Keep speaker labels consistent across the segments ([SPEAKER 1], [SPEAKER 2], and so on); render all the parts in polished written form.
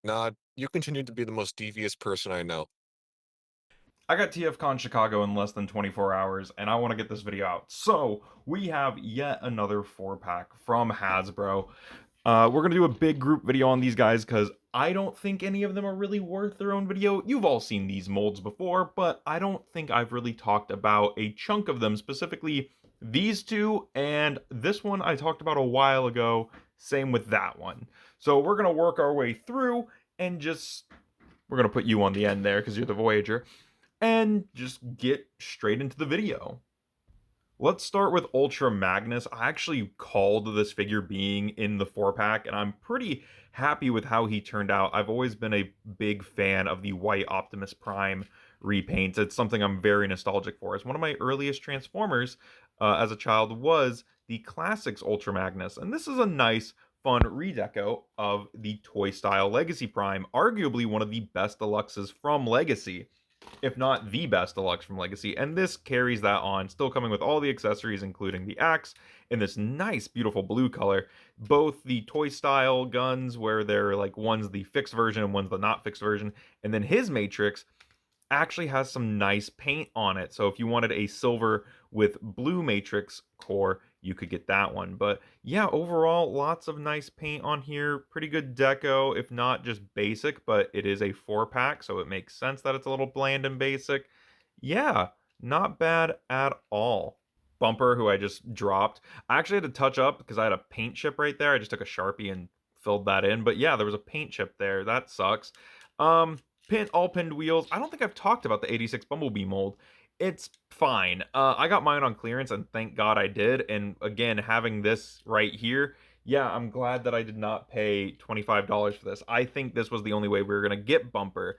[SPEAKER 1] Nah, you continue to be the most devious person I know.
[SPEAKER 2] I got TFCon Chicago in less than 24 hours, and I want to get this video out. So, we have yet another 4-pack from Hasbro. We're going to do a big group video on these guys because I don't think any of them are really worth their own video. You've all seen these molds before, but I don't think I've really talked about a chunk of them, specifically these two, and this one I talked about a while ago. Same with that one. So, we're going to work our way through and just we're going to put you on the end there because you're the Voyager and just get straight into the video. Let's start with Ultra Magnus. I actually called this figure being in the 4-pack, and I'm pretty happy with how he turned out. I've always been a big fan of the white Optimus Prime repaints. It's something I'm very nostalgic for. It's one of my earliest Transformers as a child was the Classics Ultra Magnus, and this is a nice, fun redeco of the toy style Legacy Prime, arguably one of the best deluxes from Legacy, if not the best deluxe from Legacy, and this carries that on, still coming with all the accessories, including the axe in this nice, beautiful blue color. Both the toy style guns, where they're like one's the fixed version and one's the not fixed version, and then his Matrix actually has some nice paint on it. So if you wanted a silver with blue matrix core, you could get that one. But yeah, overall, lots of nice paint on here. Pretty good deco, if not just basic, but it is a 4-pack, so it makes sense that it's a little bland and basic. Yeah, not bad at all. Bumper, who I just dropped. I actually had to touch up because I had a paint chip right there. I just took a Sharpie and filled that in. But yeah, there was a paint chip there. That sucks. All pinned wheels. I don't think I've talked about the 86 Bumblebee mold. It's fine. I got mine on clearance, and thank God I did. And again, having this right here, yeah, I'm glad that I did not pay $25 for this. I think this was the only way we were gonna get Bumper.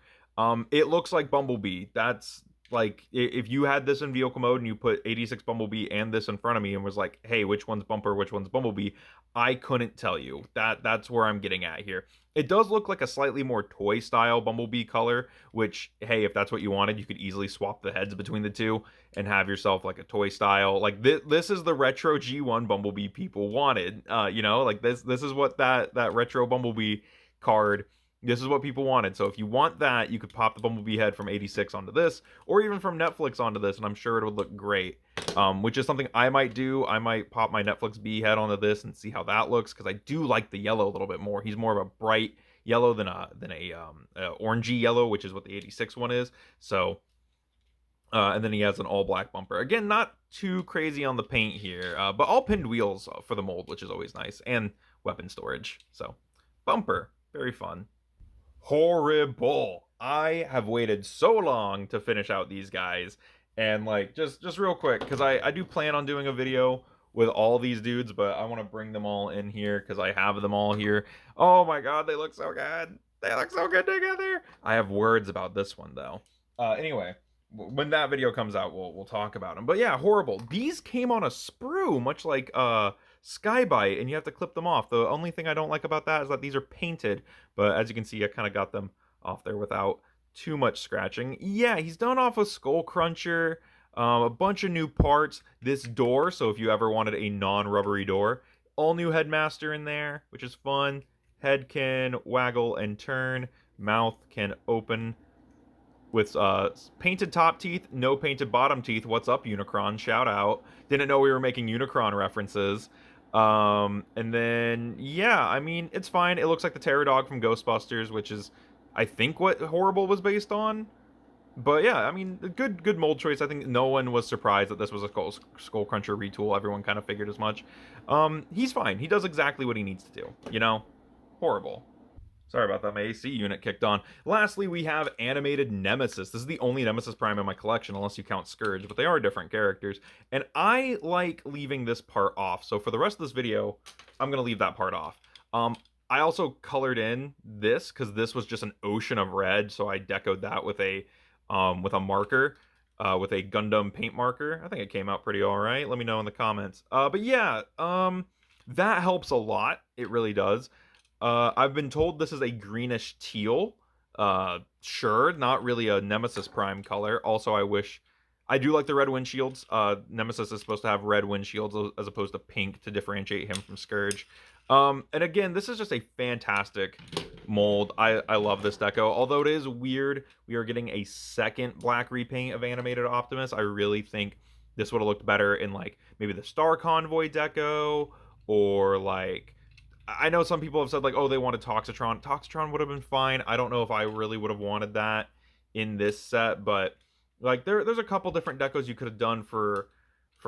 [SPEAKER 2] It looks like Bumblebee. That's like if you had this in vehicle mode and you put 86 Bumblebee and this in front of me and was like, "Hey, which one's Bumper, which one's Bumblebee?" I couldn't tell you. That's where I'm getting at here. It does look like a slightly more toy style Bumblebee color, which, hey, if that's what you wanted, you could easily swap the heads between the two and have yourself like a toy style. Like this is the retro G1 Bumblebee people wanted. Like this is what that retro Bumblebee card, this is what people wanted. So if you want that, you could pop the Bumblebee head from 86 onto this, or even from Netflix onto this, and I'm sure it would look great. Which is something I might do. I might pop my Netflix B head onto this and see how that looks, because I do like the yellow a little bit more. He's more of a bright yellow than a orangey yellow, which is what the 86 one is. So and then he has an all black bumper. Again, not too crazy on the paint here, but all pinned wheels for the mold, which is always nice, and weapon storage. So bumper, very fun. Horrible. I have waited so long to finish out these guys, and like just real quick, because I do plan on doing a video with all these dudes, but I want to bring them all in here because I have them all here. Oh my god, they look so good. They look so good together. I have words about this one though. Anyway, when that video comes out, we'll talk about them. But yeah, horrible. These came on a sprue, much like Skybite, and you have to clip them off. The only thing I don't like about that is that these are painted, but as you can see, I kind of got them off there without too much scratching. Yeah, he's done off a Skull Cruncher, a bunch of new parts. This door, so if you ever wanted a non-rubbery door, all new headmaster in there, which is fun. Head can waggle and turn. Mouth can open with painted top teeth, no painted bottom teeth. What's up, Unicron? Shout out. Didn't know we were making Unicron references. And then yeah, I mean it's fine. It looks like the Terror Dog from Ghostbusters, which is I think what Horrible was based on. But yeah, I mean good mold choice. I think no one was surprised that this was a Skull Cruncher retool. Everyone kind of figured as much. He's fine. He does exactly what he needs to do. Horrible. Sorry about that, my AC unit kicked on. Lastly, we have Animated Nemesis. This is the only Nemesis Prime in my collection, unless you count Scourge, but they are different characters. And I like leaving this part off, so for the rest of this video, I'm going to leave that part off. I also colored in this, because this was just an ocean of red, so I decoed that with a marker, with a Gundam paint marker. I think it came out pretty alright. Let me know in the comments. But yeah, that helps a lot. It really does. I've been told this is a greenish teal. Sure, not really a Nemesis Prime color. Also, I do like the red windshields. Nemesis is supposed to have red windshields as opposed to pink to differentiate him from Scourge. And again, this is just a fantastic mold. I love this deco. Although it is weird, we are getting a second black repaint of animated Optimus. I really think this would have looked better in like maybe the Star Convoy deco, or like I know some people have said like, oh, they wanted Toxitron. Toxitron would have been fine. I don't know if I really would have wanted that in this set, but like there's a couple different decos you could have done for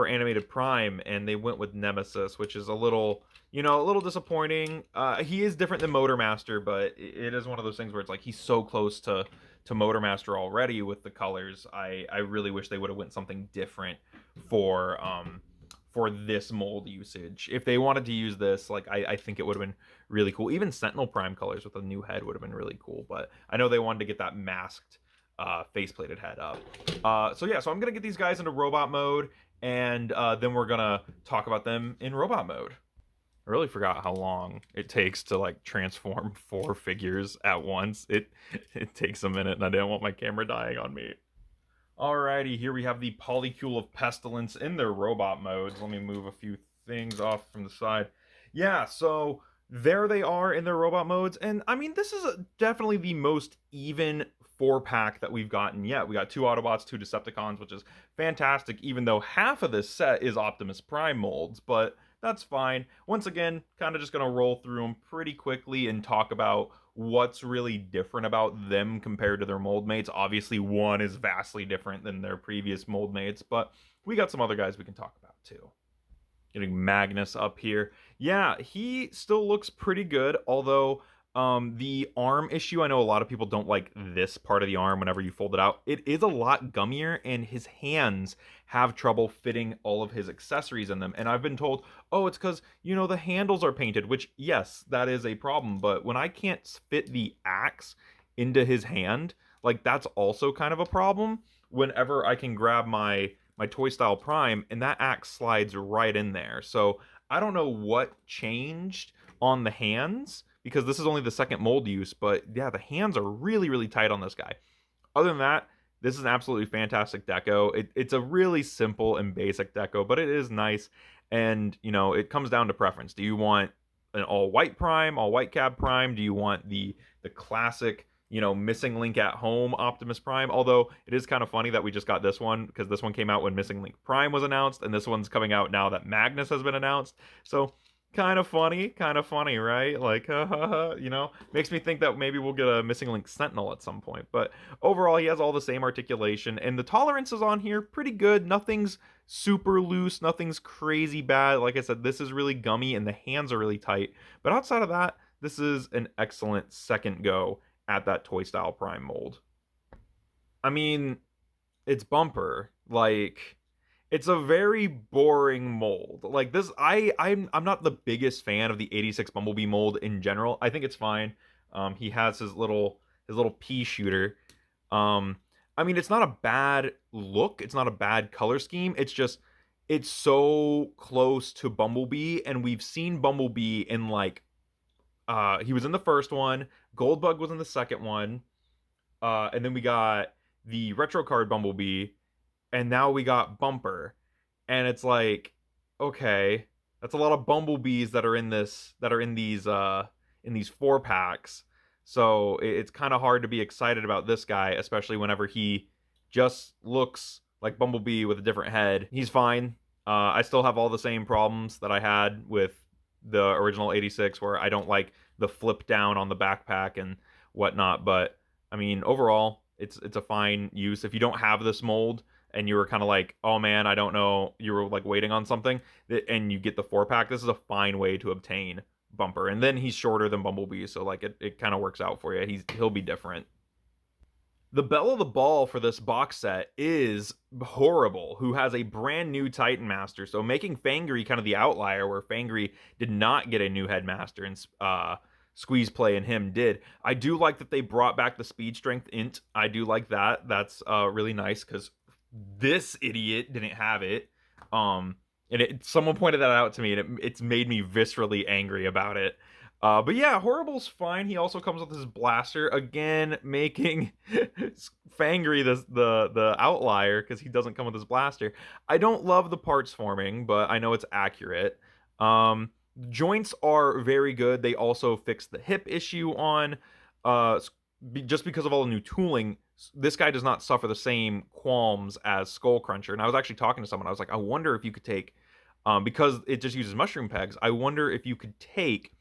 [SPEAKER 2] animated Prime, and they went with Nemesis, which is a little, a little disappointing. He is different than Motormaster, but it is one of those things where it's like he's so close to Motormaster already with the colors. I really wish they would have went something different for this mold usage. If they wanted to use this, like I think it would have been really cool. Even Sentinel Prime colors with a new head would have been really cool. But I know they wanted to get that masked faceplated head up. So yeah, so I'm gonna get these guys into robot mode, and then we're gonna talk about them in robot mode. I really forgot how long it takes to like transform 4 figures at once. It takes a minute, and I didn't want my camera dying on me. Alrighty, here we have the Polycule of Pestilence in their robot modes. Let me move a few things off from the side. Yeah, so there they are in their robot modes, and I mean, this is definitely the most even 4-pack that we've gotten yet. We got 2 Autobots, 2 Decepticons, which is fantastic, even though half of this set is Optimus Prime molds, but that's fine. Once again, kind of just going to roll through them pretty quickly and talk about what's really different about them compared to their mold mates. Obviously, one is vastly different than their previous mold mates, but we got some other guys we can talk about too. Getting Magnus up here. Yeah, he still looks pretty good, although the arm issue, I know a lot of people don't like this part of the arm whenever you fold it out. It is a lot gummier, and his hands have trouble fitting all of his accessories in them. And I've been told, oh, it's because, the handles are painted, which, yes, that is a problem. But when I can't fit the axe into his hand, like, that's also kind of a problem whenever I can grab my Toy Style Prime, and that axe slides right in there. So I don't know what changed on the hands, because this is only the second mold use, but yeah, the hands are really, really tight on this guy. Other than that, this is an absolutely fantastic deco. It's a really simple and basic deco, but it is nice, and, it comes down to preference. Do you want an all-white Prime, all-white cab Prime? Do you want the classic Missing Link at Home Optimus Prime? Although it is kind of funny that we just got this one, because this one came out when Missing Link Prime was announced, and this one's coming out now that Magnus has been announced. So kind of funny, right? Like, makes me think that maybe we'll get a Missing Link Sentinel at some point. But overall, he has all the same articulation, and the tolerances on here pretty good. Nothing's super loose, nothing's crazy bad. Like I said, this is really gummy, and the hands are really tight. But outside of that, this is an excellent second go at that Toy Style Prime mold. I mean, it's Bumper. Like, it's a very boring mold. Like this, I'm not the biggest fan of the '86 Bumblebee mold in general. I think it's fine. He has his little pea shooter. I mean, it's not a bad look. It's not a bad color scheme. It's just it's so close to Bumblebee, and we've seen Bumblebee in like he was in the first one. Goldbug was in the second one. And then we got the retro card Bumblebee, and now we got Bumper. And it's like, okay, that's a lot of Bumblebees that are in these 4-packs. So it's kind of hard to be excited about this guy, especially whenever he just looks like Bumblebee with a different head. He's fine. I still have all the same problems that I had with the original '86, where I don't like the flip down on the backpack and whatnot. But I mean, overall, it's a fine use. If you don't have this mold and you were kind of like, oh man, I don't know, you were like waiting on something, and you get the 4-pack, this is a fine way to obtain Bumper. And then he's shorter than Bumblebee, so like it kind of works out for you. He'll be different. The belle of the ball for this box set is Horrible, who has a brand new Titan Master. So making Fangry kind of the outlier, where Fangry did not get a new Headmaster, and Squeeze Play and him did. I do like that they brought back the Speed Strength Int. I do like that. That's really nice, because this idiot didn't have it. And someone pointed that out to me, and it's made me viscerally angry about it. But yeah, Horrible's fine. He also comes with his blaster, again making Fangry the outlier, because he doesn't come with his blaster. I don't love the parts forming, but I know it's accurate. Joints are very good. They also fixed the hip issue on, uh, just because of all the new tooling. This guy does not suffer the same qualms as Skull Cruncher. And I was actually talking to someone. I was like, I wonder if you could take, because it just uses mushroom pegs. I wonder if you could take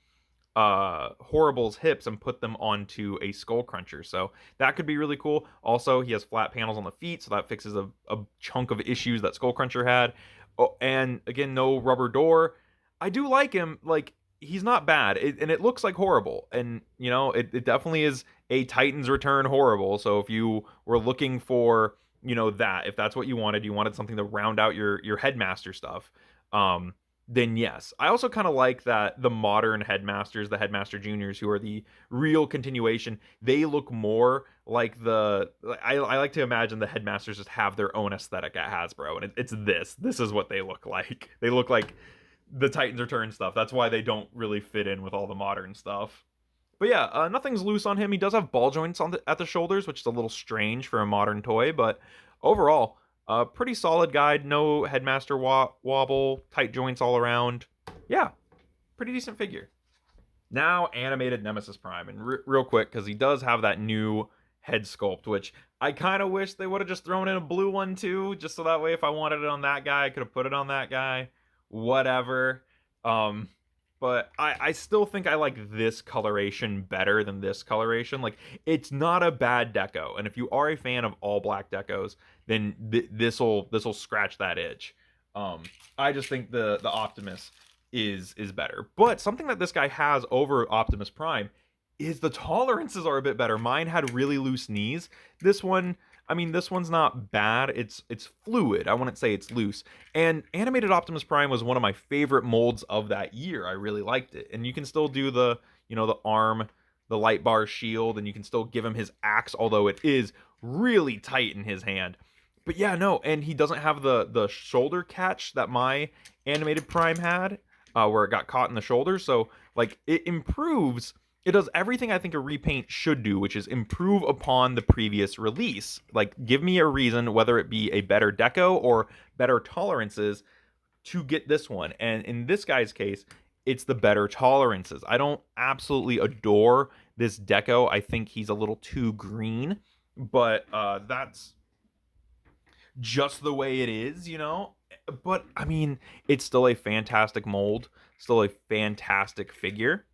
[SPEAKER 2] Horrible's hips and put them onto a Skull Cruncher. So that could be really cool. Also, he has flat panels on the feet, so that fixes a chunk of issues that Skull Cruncher had. Oh, and again, no rubber door. I do like him. Like, he's not bad, and it looks like Horrible. And it definitely is a Titans Return Horrible. So if you were looking for that, if that's what you wanted something to round out your headmaster stuff. Then yes. I also kind of like that the modern headmasters, the headmaster juniors, who are the real continuation, they look more like I like to imagine the headmasters just have their own aesthetic at Hasbro, and it's this is what they look like. They look like the Titans Return stuff. That's why they don't really fit in with all the modern stuff. But yeah, nothing's loose on him. He does have ball joints at the shoulders, which is a little strange for a modern toy, but overall, pretty solid guide. No headmaster wobble, tight joints all around. Yeah, pretty decent figure. Now, animated Nemesis Prime, and real quick, because he does have that new head sculpt, which I kind of wish they would have just thrown in a blue one too, just so that way if I wanted it on that guy, I could have put it on that guy. Whatever. Um, but I still think I like this coloration better than this coloration. Like, it's not a bad deco, and if you are a fan of all black decos, then this'll scratch that itch. Um, I just think the Optimus is better. But something that this guy has over Optimus Prime is the tolerances are a bit better. Mine had really loose knees. This one, I mean, this one's not bad. It's fluid. I wouldn't say it's loose. And animated Optimus Prime was one of my favorite molds of that year. I really liked it. And you can still do the arm, the light bar shield, and you can still give him his axe, although it is really tight in his hand. But yeah, no, and he doesn't have the shoulder catch that my animated Prime had, where it got caught in the shoulder. So like it improves. It does everything I think a repaint should do, which is improve upon the previous release. Like, give me a reason, whether it be a better deco or better tolerances, to get this one. And in this guy's case, it's the better tolerances. I don't absolutely adore this deco. I think he's a little too green, but that's just the way it is. But I mean, it's still a fantastic mold, still a fantastic figure,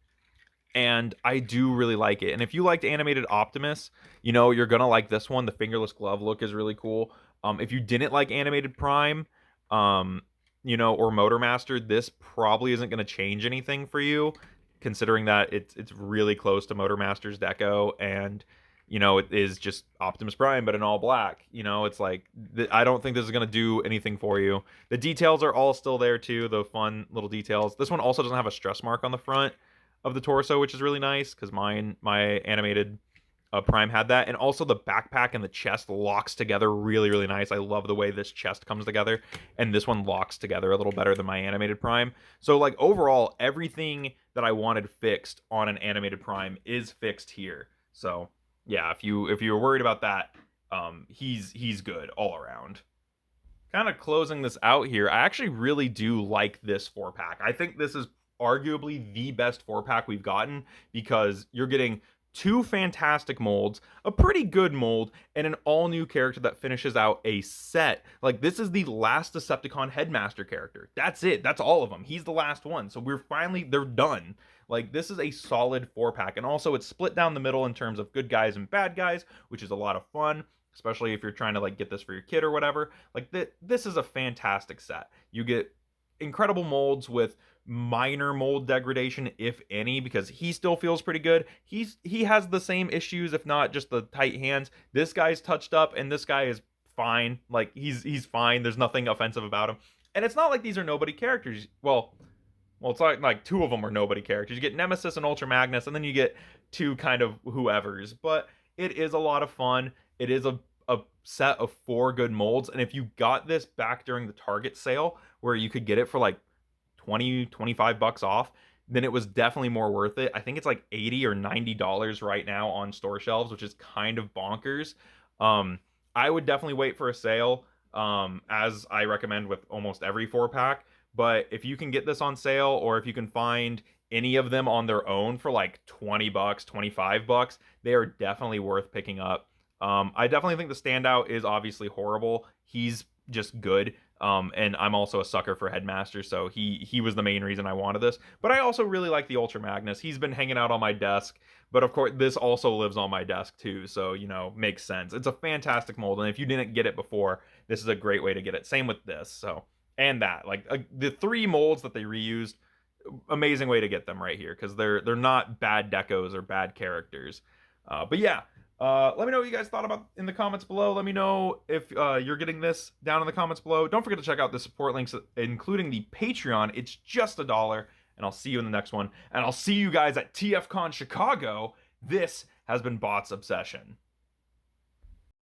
[SPEAKER 2] and I do really like it. And if you liked animated Optimus, you're gonna like this one. The fingerless glove look is really cool. If you didn't like animated Prime, or Motormaster, this probably isn't gonna change anything for you, considering that it's really close to Motormaster's deco, and it is just Optimus Prime but in all black. It's like I don't think this is gonna do anything for you. The details are all still there too, the fun little details. This one also doesn't have a stress mark on the front of the torso, which is really nice, because my animated Prime had that. And also the backpack and the chest locks together really, really nice. I love the way this chest comes together, and this one locks together a little better than my animated Prime. So like overall, everything that I wanted fixed on an animated Prime is fixed here. So yeah, if you were worried about that, he's good all around. Kind of closing this out here, I actually really do like this four pack. I think this is arguably the best four pack we've gotten, because you're getting two fantastic molds, a pretty good mold, and an all new character that finishes out a set. Like, this is the last Decepticon Headmaster character. That's it. That's all of them. He's the last one. So they're done. Like, this is a solid four pack. And also, it's split down the middle in terms of good guys and bad guys, which is a lot of fun, especially if you're trying to like get this for your kid or whatever. Like, this is a fantastic set. You get incredible molds with minor mold degradation, if any, because he still feels pretty good. He has the same issues, if not just the tight hands. This guy's touched up, and this guy is fine. Like, he's fine. There's nothing offensive about him. And it's not like these are nobody characters. Well, it's like two of them are nobody characters. You get Nemesis and Ultra Magnus, and then you get two kind of whoever's. But it is a lot of fun. It is a set of 4 good molds, and if you got this back during the Target sale, where you could get it for like 20-25 bucks off, then it was definitely more worth it. I think it's like $80 or $90 right now on store shelves, which is kind of bonkers. I would definitely wait for a sale, as I recommend with almost every 4 pack. but if you can get this on sale, or if you can find any of them on their own for like 20 bucks, 25 bucks, they are definitely worth picking up. I definitely think the standout is obviously horrible. He's just good. And I'm also a sucker for Headmaster, so he was the main reason I wanted this. But I also really like the Ultra Magnus. He's been hanging out on my desk, but of course this also lives on my desk too, so makes sense. It's a fantastic mold, and if you didn't get it before, this is a great way to get it. Same with this. So and that like the three molds that they reused, amazing way to get them right here because they're not bad decos or bad characters. But yeah, let me know what you guys thought about in the comments below. Let me know if you're getting this down in the comments below. Don't forget to check out the support links, including the Patreon. It's just $1, and I'll see you in the next one. And I'll see you guys at TFCon Chicago. This has been Bots Obsession.